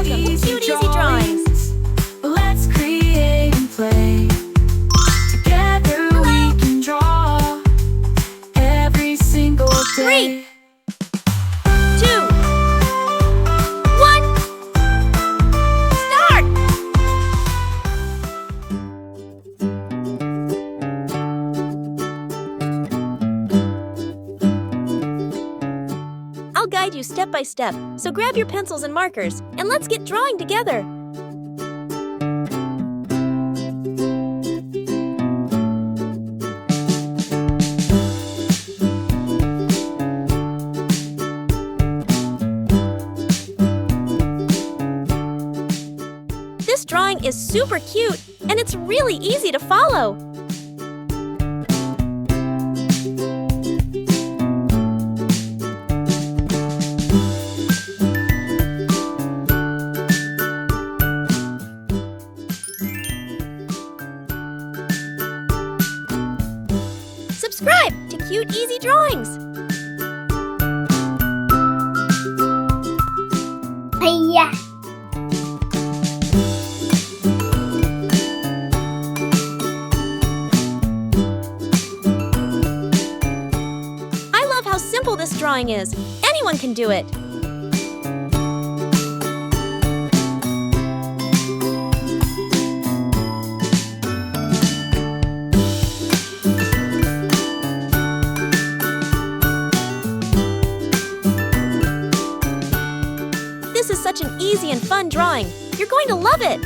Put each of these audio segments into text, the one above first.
Welcome to Cute Easy Drawings. Let's create and play. Together we can draw every single day. 3, 2, 1, start! I'll guide you step by step, so grab your pencils and markers, and let's get drawing together. This drawing is super cute, and it's really easy to follow. Subscribe to Cute Easy Drawings. Hiya. I love how simple this drawing is. Anyone can do it. This is such an easy and fun drawing. You're going to love it.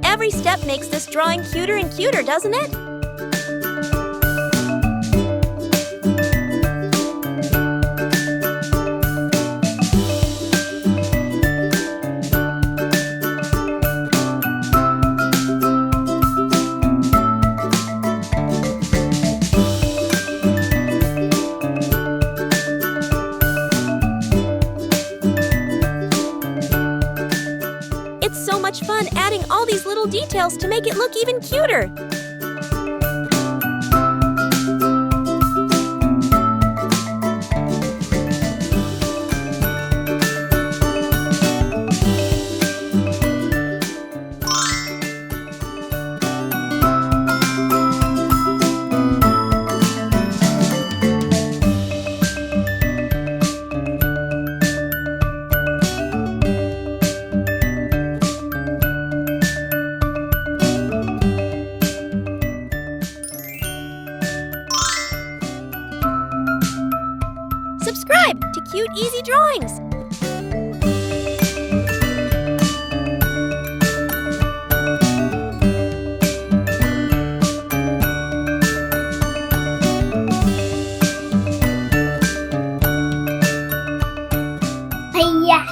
Every step makes this drawing cuter and cuter, doesn't it? It's so much fun adding all these little details to make it look even cuter. Subscribe to Cute Easy Drawings. Hiya.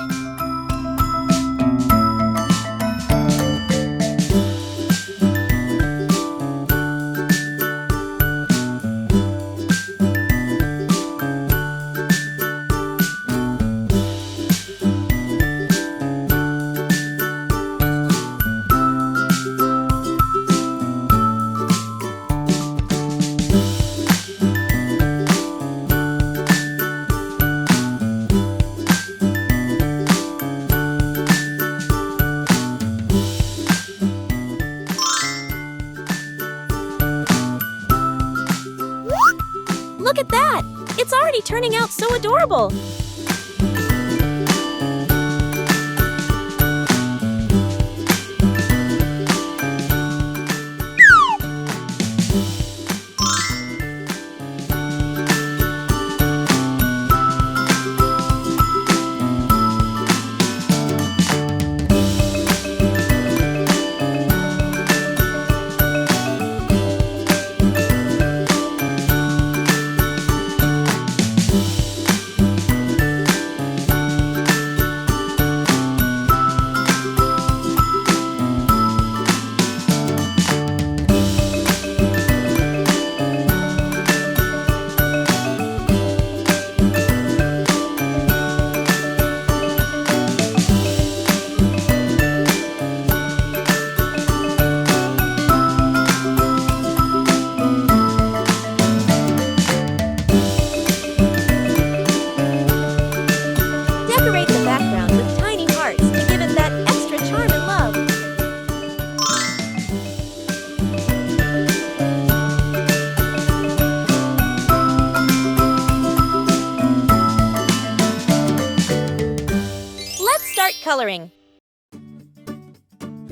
Look at that! It's already turning out so adorable!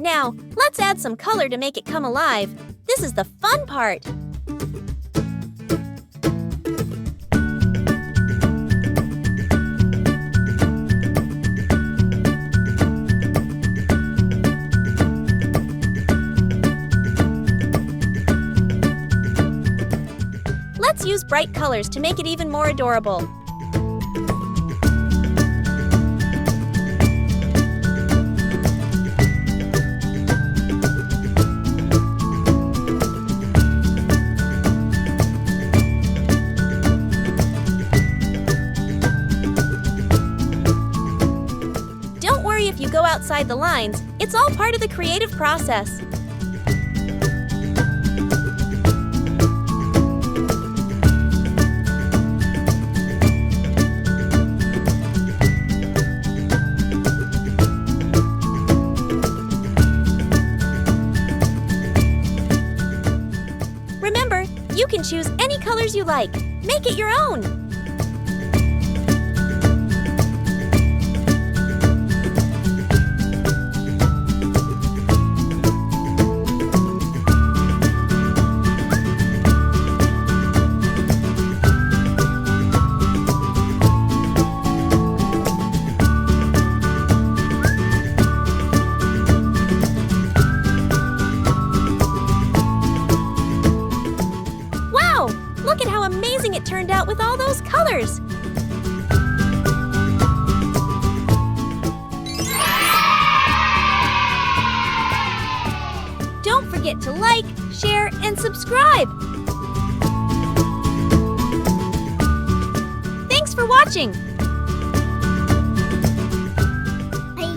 Now, let's add some color to make it come alive. This is the fun part. Let's use bright colors to make it even more adorable. Don't worry if you go outside the lines, it's all part of the creative process. Remember, you can choose any colors you like. Make it your own. Look at how amazing it turned out with all those colors! Don't forget to like, share, and subscribe! Thanks for watching!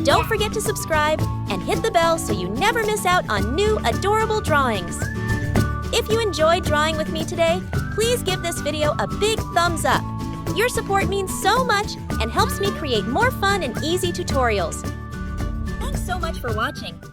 Don't forget to subscribe and hit the bell so you never miss out on new adorable drawings. If you enjoyed drawing with me today, please give this video a big thumbs up. Your support means so much and helps me create more fun and easy tutorials. Thanks so much for watching.